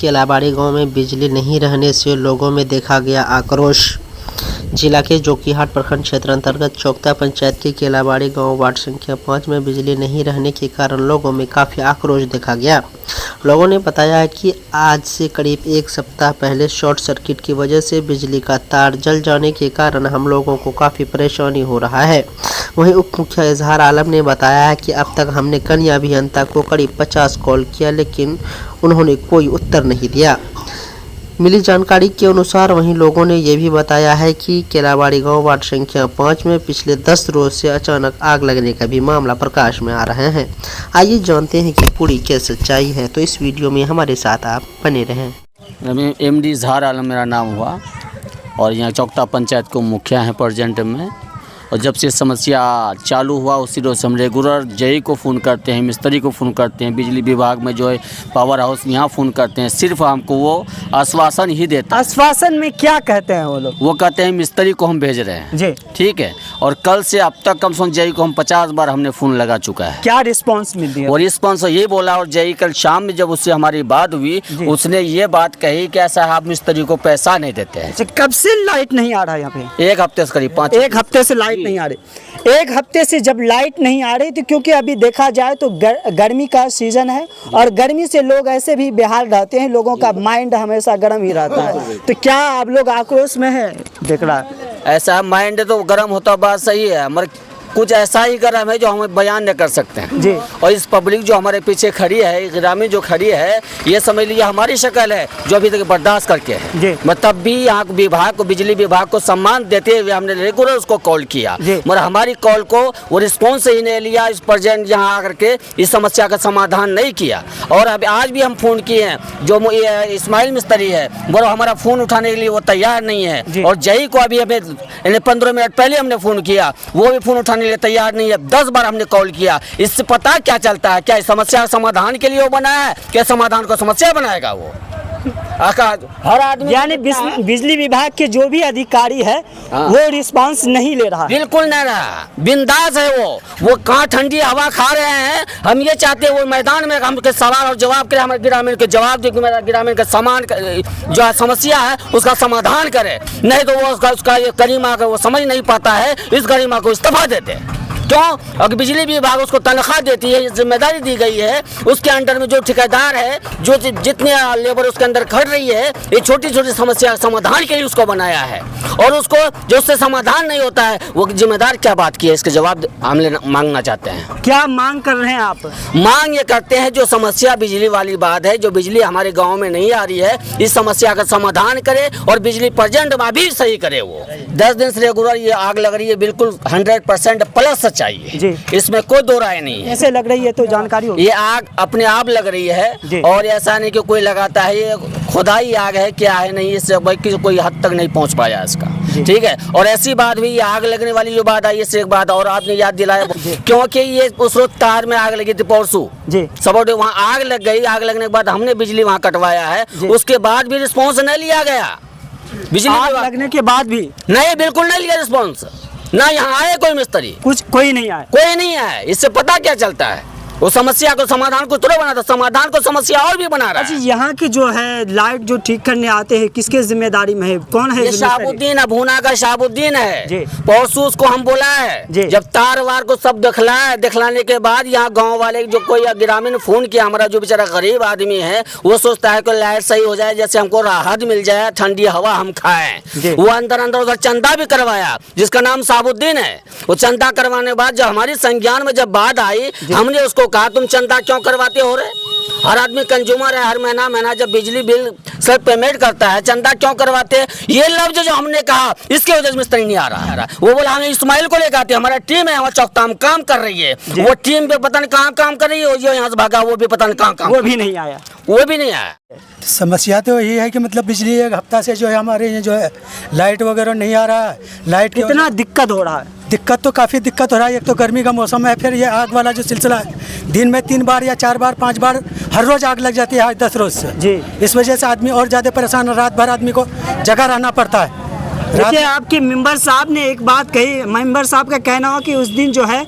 केलाबाड़ी गांव में बिजली नहीं रहने से लोगों में देखा गया आक्रोश। जिला के जोकीहाट प्रखंड क्षेत्र अंतर्गत चौकता पंचायत के केलाबाड़ी गांव वार्ड संख्या 5 में बिजली नहीं रहने के कारण लोगों में काफ़ी आक्रोश देखा गया। लोगों ने बताया कि आज से करीब एक सप्ताह पहले शॉर्ट सर्किट की वजह से बिजली का तार जल जाने के कारण हम लोगों को काफ़ी परेशानी हो रहा है। वहीं उप मुखिया इजहार आलम ने बताया है कि अब तक हमने कन्या अभियंता को करीब 50 कॉल किया, लेकिन उन्होंने कोई उत्तर नहीं दिया। मिली जानकारी के अनुसार वहीं लोगों ने यह भी बताया है कि केलाबाड़ी गांव वार्ड संख्या 5 में पिछले 10 रोज से अचानक आग लगने का भी मामला प्रकाश में आ रहे हैं। आइए जानते हैं कि पूरी क्या सच्चाई है, तो इस वीडियो में हमारे साथ आप बने रहें। MD इजहार आलम मेरा नाम हुआ और यहाँ चौकता पंचायत को मुखिया हैं प्रेजेंट में। और जब से समस्या चालू हुआ उसी रोज हम रेगुलर जेई को फ़ोन करते हैं, मिस्त्री को फ़ोन करते हैं, बिजली विभाग में जो है पावर हाउस यहाँ फ़ोन करते हैं। सिर्फ हमको वो आश्वासन ही देता है। आश्वासन में क्या कहते हैं वो लोग? वो कहते हैं मिस्त्री को हम भेज रहे हैं जी, ठीक है। और कल से अब तक कम से कम जेई को हम 50 बार हमने फ़ोन लगा चुका है। क्या रिस्पांस मिल रही है? और रिस्पांस ये बोला, और जेई कल शाम में जब उससे हमारी बात हुई उसने ये बात कही कि ऐसा आप मिस्त्री को पैसा नहीं देते हैं। कब से लाइट नहीं आ रहा है यहाँ पे? एक हफ्ते से करीब 5 एक हफ्ते से लाइट नहीं आ रही। एक हफ्ते से जब लाइट नहीं आ रही तो क्योंकि अभी देखा जाए तो गर्मी का सीजन है और गर्मी से लोग ऐसे भी बेहाल रहते हैं, लोगों का माइंड हमेशा गर्म ही रहता है। तो क्या आप लोग आक्रोश में है? देख रहा है ऐसा माइंड तो गर्म होता, बात सही है, मगर कुछ ऐसा ही गर्म है जो हम बयान नहीं कर सकते हैं जी। और इस पब्लिक जो हमारे पीछे खड़ी है, ग्रामीण जो खड़ी है, ये समझ लीजिए हमारी शक्ल है जो अभी तक बर्दाश्त करके है जी। तब भी यहाँ विभाग को, बिजली विभाग को सम्मान देते हुए हमने रेगुलर उसको कॉल किया, मगर हमारी कॉल को वो रिस्पॉन्स ही नहीं लिया। इस प्रेजेंट यहाँ आकर के इस समस्या का समाधान नहीं किया। और अब आज भी हम फोन किए हैं, जो इस्माइल मिस्त्री है वो हमारा फोन उठाने के लिए वो तैयार नहीं है। और जई को अभी हमें 15 मिनट पहले हमने फोन किया, वो भी फोन उठाने लिए तैयार नहीं है। 10 बार हमने कॉल किया। इससे पता क्या चलता है? क्या इस समस्या समाधान के लिए वो बना है? क्या समाधान को समस्या बनाएगा वो? हर आदमी यानी बिजली विभाग के जो भी अधिकारी है वो रिस्पांस नहीं ले रहा। बिल्कुल नहीं रहा, बिंदास है वो कहाँ ठंडी हवा खा रहे हैं। हम ये चाहते हैं वो मैदान में हम सवाल और जवाब करें, हमारे ग्रामीण के जवाब दे, मेरा ग्रामीण का सामान जो समस्या है उसका समाधान करे। नहीं तो वो उसका गरिमा को वो समझ नहीं पाता है, इस गरिमा को इस्तीफा देते। क्यों? अगर बिजली विभाग उसको तनख्वाह देती है, जिम्मेदारी दी गई है, उसके अंडर में जो ठेकेदार है, जो जितने लेबर उसके अंदर खड़ रही है, ये छोटी छोटी समस्या समाधान के लिए उसको बनाया है। और उसको जो उससे समाधान नहीं होता है वो जिम्मेदार क्या बात की है, इसके जवाब हम मांगना चाहते हैं। क्या मांग कर रहे हैं आप? मांग ये करते हैं जो समस्या बिजली वाली बात है, जो बिजली हमारे गाँव में नहीं आ रही है, इस समस्या का समाधान करे और बिजली प्रेजेंट में भी सही करे। वो 10 दिन से रेगुलर ये आग लग रही है, बिल्कुल 100% प्लस चाहिए जी। इसमें कोई दो राय नहीं है। ऐसे लग रही है तो जानकारी हो। ये आग अपने आप लग रही है और ऐसा नहीं कि कोई लगाता है, ये खुदाई आग है, क्या है नहीं, इससे कोई हद तक नहीं पहुंच पाया इसका, ठीक है। और ऐसी बात हुई, आग लगने वाली जो बात आई, इससे एक बात और आपने याद दिलाया, क्योंकि ये उस रोज तार में आग लगी थी परसों जी, सब वहाँ आग लग गई। आग लगने के बाद हमने बिजली वहाँ कटवाया है, उसके बाद भी रिस्पॉन्स नहीं लिया गया। बिजली लगने के बाद भी नहीं, बिल्कुल नहीं लिया रिस्पॉन्स। ना यहाँ आए कोई मिस्त्री, कोई नहीं आया, कोई नहीं आया। इससे पता क्या चलता है? वो समस्या को समाधान को थोड़ा बनाता, समाधान को समस्या और भी बना रहा है। अच्छा, यहाँ की जो है लाइट जो ठीक करने आते हैं किसके जिम्मेदारी में है? कौन है? शाहबुद्दीन, अभूना का शाहबुद्दीन है। परसों उसको हम बोला है, जब तार वार को सब दिखलाने के बाद यहाँ गांव वाले जो कोई ग्रामीण फोन किया, हमारा जो बेचारा गरीब आदमी है वो सोचता है कि लाइट सही हो जाए, जैसे हमको राहत मिल जाए, ठंडी हवा हम खाएं। वो अंदर उधर चंदा भी करवाया, जिसका नाम शाहबुद्दीन है। वो चंदा करवाने के बाद जब हमारी संज्ञान में जब बात आई, हमने उसको कहा तुम चंदा क्यों करवाते हो रे? हर आदमी कंज्यूमर है, हर महीना जब बिजली बिल सब पेमेंट करता है, चंदा क्यों करवाते हैं? ये लफ्ज जो हमने कहा इसके वजह से मिस्त्री नहीं आ रहा है। वो बोला हमें इस्माइल को लेकर आते, हमारा टीम है, हमारा चौकता में काम कर रही है, वो टीम पे पता नहीं कहाँ काम कर रही है, जो यहाँ से भागा वो भी पता नहीं कहाँ काम, वो भी नहीं आया। समस्या तो यही है कि मतलब बिजली एक हफ्ता से जो है हमारे यहाँ जो है लाइट वगैरह नहीं आ रहा है। लाइट कितना दिक्कत हो रहा है? दिक्कत तो काफ़ी दिक्कत हो रहा है। एक तो गर्मी का मौसम है, फिर ये आग वाला जो सिलसिला है, दिन में 3 बार या 4 बार 5 बार हर रोज़ आग लग जाती है आज 10 रोज से जी। इस वजह से आदमी और ज़्यादा परेशान, रात भर आदमी को जगह रहना पड़ता है। देखिए, आपके मेंबर साहब ने एक बात कही, मेंबर साहब का कहना हो कि उस दिन जो है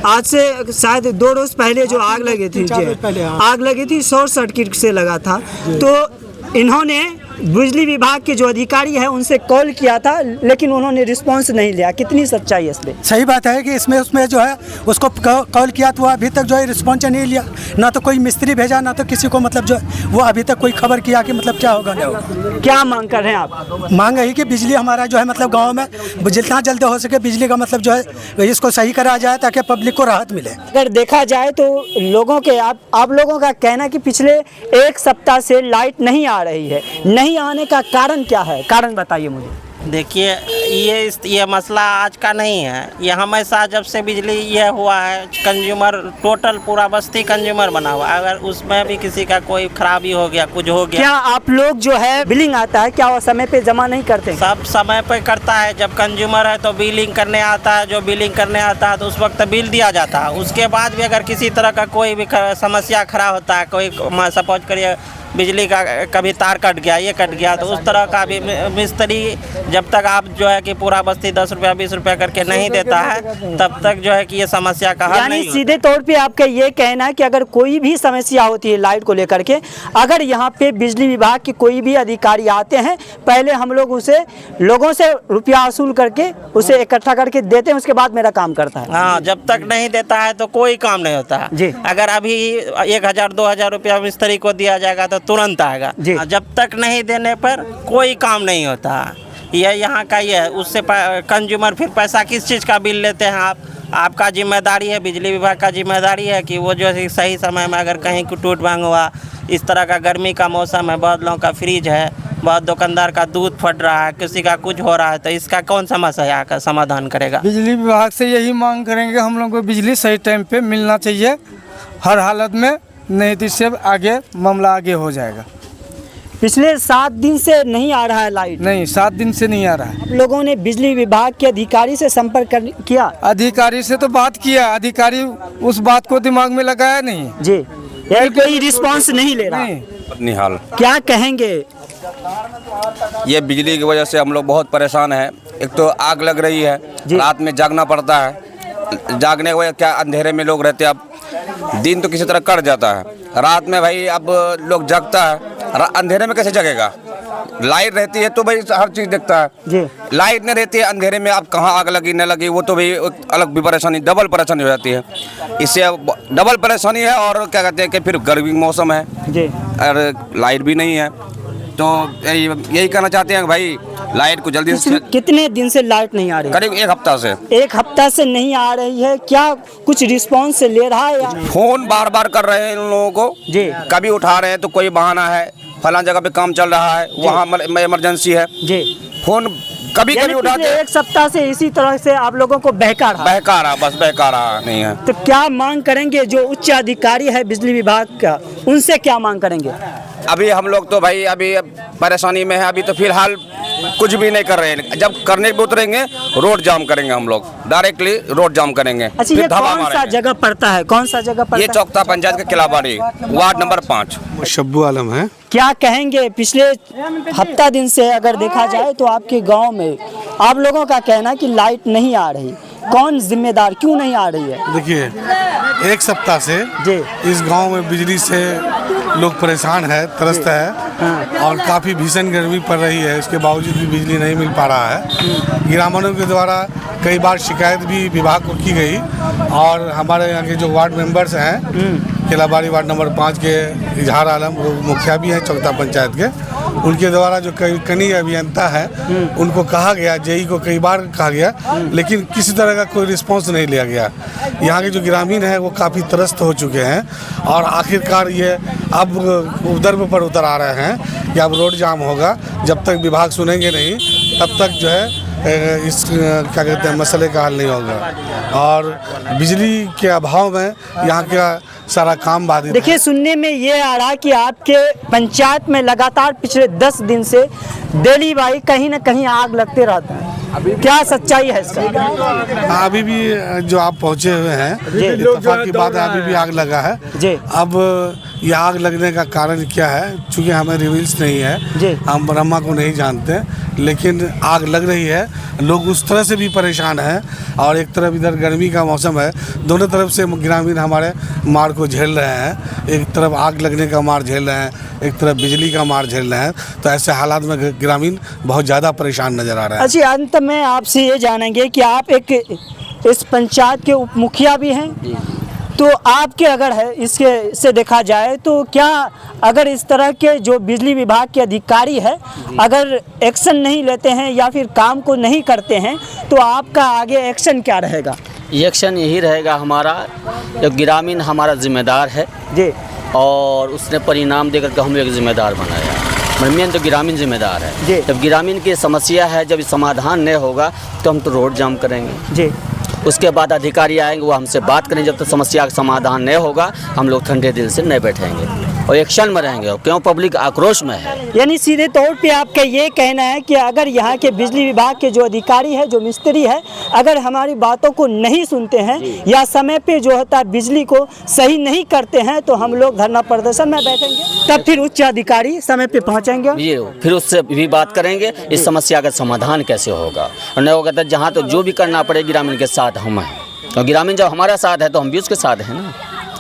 आज से शायद 2 रोज पहले जो आग लगी थी, आग लगी थी शॉर्ट सर्किट से लगा था। तो इन्होंने बिजली विभाग के जो अधिकारी है उनसे कॉल किया था, लेकिन उन्होंने रिस्पांस नहीं लिया। कितनी सच्चाई है इसमें? सही बात है कि इसमें उसमें जो है उसको कॉल किया तो वो अभी तक जो है रिस्पॉन्स नहीं लिया, ना तो कोई मिस्त्री भेजा, ना तो किसी को मतलब जो है वो अभी तक कोई खबर किया कि मतलब क्या होगा नहीं होगा। क्या मांग कर रहे हैं आप? मांग है कि बिजली हमारा जो है मतलब गांव में जितना जल्दी हो सके बिजली का मतलब जो है इसको सही करा जाए ताकि पब्लिक को राहत मिले। अगर देखा जाए तो लोगों के आप लोगों का कहना कि पिछले एक सप्ताह से लाइट नहीं आ रही है, नहीं आने का कारण क्या है? कारण बताइए मुझे। देखिए ये मसला आज का नहीं है, ये हमेशा जब से बिजली ये हुआ है कंज्यूमर टोटल पूरा बस्ती कंज्यूमर बना हुआ है। अगर उसमें भी किसी का कोई खराबी हो गया, कुछ हो गया, क्या आप लोग जो है बिलिंग आता है क्या वो समय पे जमा नहीं करते? सब समय पे करता है। जब कंज्यूमर है तो बिलिंग करने आता है, जो बिलिंग करने आता है तो उस वक्त बिल दिया जाता है। उसके बाद भी अगर किसी तरह का कोई भी समस्या खड़ा होता है, कोई सपोज करिए बिजली का कभी तार कट गया, ये कट गया, तो उस तरह का भी मिस्त्री जब तक आप जो है कि पूरा बस्ती 10 रुपया 20 रुपया करके नहीं देता है तब तक जो है कि ये समस्या का हल नहीं होता। सीधे तौर पे आपका ये कहना है कि अगर कोई भी समस्या होती है लाइट को लेकर के, अगर यहाँ पे बिजली विभाग के कोई भी अधिकारी आते हैं, पहले हम लोग उसे लोगों से रुपया वसूल करके उसे इकट्ठा करके देते हैं, उसके बाद मेरा काम करता है। हाँ, जब तक नहीं देता है तो कोई काम नहीं होता है। अगर अभी 1000 2000 रुपया मिस्त्री को दिया जाएगा तो तुरंत आएगा, जब तक नहीं देने पर कोई काम नहीं होता। ये यहाँ का ये है। उससे कंज्यूमर फिर पैसा किस चीज़ का बिल लेते हैं आप? आपका जिम्मेदारी है, बिजली विभाग का जिम्मेदारी है कि वो जो है सही समय में अगर कहीं टूट भांग हुआ, इस तरह का गर्मी का मौसम है, बहुत लोगों का फ्रिज है, बहुत दुकानदार का दूध फट रहा है, किसी का कुछ हो रहा है, तो इसका कौन समस्या का समाधान करेगा? बिजली विभाग से यही मांग करेंगे हम लोग को बिजली सही टाइम पे मिलना चाहिए हर हालत में, नहीं तो इससे आगे मामला आगे हो जाएगा। पिछले 7 दिन से नहीं आ रहा है लाइट? नहीं, 7 दिन से नहीं आ रहा है। आप लोगों ने बिजली विभाग के अधिकारी से संपर्क किया? अधिकारी से तो बात किया, अधिकारी उस बात को दिमाग में लगाया नहीं जी, यार कोई रिस्पांस नहीं ले रहा। निहाल क्या कहेंगे? ये बिजली की वजह से हम लोग बहुत परेशान हैं। एक तो आग लग रही है, रात में जागना पड़ता है, जागने की वजह क्या अंधेरे में लोग रहते हैं। अब दिन तो किसी तरह कट जाता है, रात में भाई अब लोग जगता है, अंधेरे में कैसे जगेगा? लाइट रहती है तो भाई हर चीज़ देखता है जी। लाइट नहीं रहती है अंधेरे में, अब कहाँ आग लगी न लगी वो तो भाई अलग भी परेशानी, डबल परेशानी हो जाती है। इससे डबल परेशानी है। और क्या कहते हैं कि फिर गर्मी का मौसम है जी, और लाइट भी नहीं है, तो यही कहना चाहते हैं भाई लाइट को जल्दी से। कितने दिन से लाइट नहीं आ रही? करीब 1 हफ्ता से। 1 हफ्ता से नहीं आ रही है, क्या कुछ रिस्पांस ले रहा है या? फोन बार बार कर रहे हैं इन लोगों को जी, कभी उठा रहे हैं तो कोई बहाना है, फलां जगह पे काम चल रहा है, वहाँ इमरजेंसी है जी, फोन कभी कभी उठाते हैं। 1 सप्ताह से इसी तरह से आप लोगों को बहका रहा, बस बहका रहा नहीं है। तो क्या मांग करेंगे? जो उच्च अधिकारी है बिजली विभाग का, उनसे क्या मांग करेंगे? अभी हम लोग तो भाई अभी परेशानी में है, अभी तो फिलहाल कुछ भी नहीं कर रहे हैं। जब करने पे उतरेंगे रोड जाम करेंगे, हम लोग डायरेक्टली रोड जाम करेंगे। अच्छा, ये कौन सा जगह पड़ता है? कौन सा जगह पड़ता है? ये चौकता पंचायत के किलाबाड़ी, वार्ड नंबर 5। शब्बू आलम है। क्या कहेंगे? पिछले हफ्ता दिन से अगर देखा जाए तो आपके गांव में आप लोगों का कहना है कि लाइट नहीं आ रही, कौन जिम्मेदार, क्यों नहीं आ रही है? देखिए, 1 सप्ताह से जी इस गांव में बिजली से लोग परेशान है, त्रस्त है और काफ़ी भीषण गर्मी पड़ रही है। इसके बावजूद भी बिजली नहीं मिल पा रहा है। ग्रामीणों के द्वारा कई बार शिकायत भी विभाग को की गई और हमारे यहाँ के जो वार्ड मेंबर्स हैं किलाबाड़ी वार्ड नंबर 5 के इजहार आलम, वो मुखिया भी हैं चौकता पंचायत के, उनके द्वारा जो कई अभियंता है उनको कहा गया, जेई को कई बार कहा गया, लेकिन किसी तरह का कोई रिस्पांस नहीं लिया गया। यहाँ के जो ग्रामीण हैं वो काफ़ी त्रस्त हो चुके हैं और आखिरकार ये अब उधर पर उतर आ रहे हैं कि अब रोड जाम होगा। जब तक विभाग सुनेंगे नहीं तब तक जो है इस क्या कहते हैं मसले का हल नहीं होगा और बिजली के अभाव में यहाँ का सारा काम बाधित। देखिए, सुनने में ये आ रहा कि आपके पंचायत में लगातार पिछले 10 दिन से डेली भाई कहीं ना कहीं आग लगते रहता है, क्या सच्चाई है इसका? अभी भी जो आप पहुँचे हुए हैं, इत्तेफाक की बात है, अभी भी आग लगा है। अब ये आग लगने का कारण क्या है, चूँकि हमें रिवील्स नहीं है, हम ब्रह्मा को नहीं जानते, लेकिन आग लग रही है। लोग उस तरह से भी परेशान हैं और एक तरफ इधर गर्मी का मौसम है, दोनों तरफ से ग्रामीण हमारे मार को झेल रहे हैं। एक तरफ आग लगने का मार झेल रहे हैं, एक तरफ बिजली का मार झेल रहे हैं। तो ऐसे हालात में ग्रामीण बहुत ज़्यादा परेशान नज़र आ रहे हैं। अच्छा, अंत में आपसे ये जानेंगे कि आप एक इस पंचायत के उप मुखिया भी हैं, तो आपके अगर है इसके से देखा जाए तो क्या अगर इस तरह के जो बिजली विभाग के अधिकारी है अगर एक्शन नहीं लेते हैं या फिर काम को नहीं करते हैं तो आपका आगे एक्शन क्या रहेगा? एक्शन यही रहेगा हमारा, जो ग्रामीण हमारा जिम्मेदार है जी, और उसने परिणाम देकर के हम एक जिम्मेदार बनाया। मेन तो ग्रामीण जिम्मेदार है। जब ग्रामीण की समस्या है, जब समाधान नहीं होगा तो हम तो रोड जाम करेंगे जी। उसके बाद अधिकारी आएंगे, वो हमसे बात करेंगे। जब तक समस्या का समाधान नहीं होगा हम लोग ठंडे दिल से नहीं बैठेंगे और एक्शन में रहेंगे। क्यों? पब्लिक आक्रोश में है। यानी सीधे तौर पे आपका ये कहना है कि अगर यहाँ के बिजली विभाग के जो अधिकारी है, जो मिस्त्री है, अगर हमारी बातों को नहीं सुनते हैं या समय पे जो होता है बिजली को सही नहीं करते हैं तो हम लोग धरना प्रदर्शन में बैठेंगे। तब फिर उच्च अधिकारी समय पे पहुँचेंगे, ये फिर उससे भी बात करेंगे इस समस्या का समाधान कैसे होगा। और नहीं होगा तो जहाँ तो जो भी करना पड़े ग्रामीण के साथ हम हैं, और ग्रामीण जब हमारा साथ है तो हम भी उसके साथ हैं ना।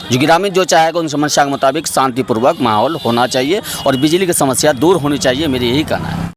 जो ग्रामीण जो चाहेगा उन समस्या के मुताबिक शांतिपूर्वक माहौल होना चाहिए और बिजली की समस्या दूर होनी चाहिए, मेरी यही कहना है।